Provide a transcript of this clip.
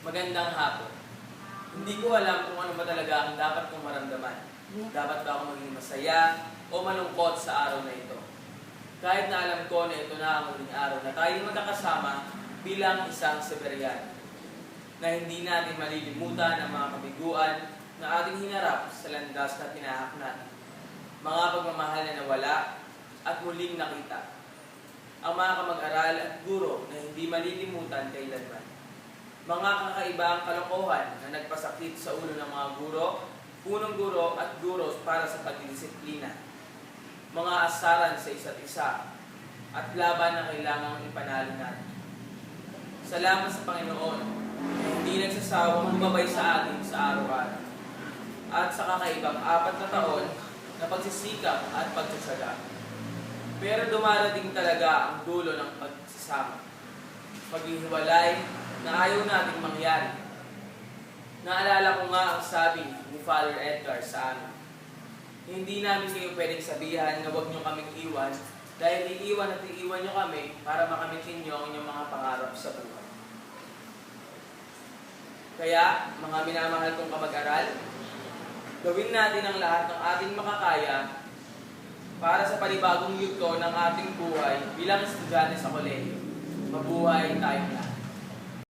Magandang hapon. Hindi ko alam kung ano ba talaga ang dapat kong maramdaman. Dapat ba ako maging masaya o malungkot sa araw na ito? Kahit na alam ko na ito na ang huling araw na tayo magkakasama bilang isang Siberiano, na hindi natin malilimutan ang mga kabiguan na ating hinarap sa landas na tinahak natin. Mga pagmamahal na nawala at muling nakita. Ang mga kamag-aral at guro na hindi malilimutan kailanman. Mga kakaibang kalokohan na nagpasakit sa ulo ng mga guro, punong guro at guro para sa pagdidisiplina. Mga asaran sa isa't isa at laban na kailangang ipanalo natin. Salamat sa Panginoon na hindi nagsasawang bumabay sa atin sa araw-araw at sa kakaibang 4 na taon na pagsisikap at pagsasaga. Pero dumarating talaga ang dulo ng pagsasama. Paghihiwalay na ayaw nating mangyari. Naalala ko nga ang sabi ni Father Edgar sa amin. Hindi namin kayo pwedeng sabihan na huwag nyo kaming iwan dahil iiwan at iiwan nyo kami para makamit ninyo ang inyong mga pangarap sa buhay. Kaya, mga minamahal kong kamag-aral, gawin natin ang lahat ng ating makakaya para sa panibagong yugto ng ating buhay bilang estudyante sa kolehiyo. Mabuhay tayong lahat.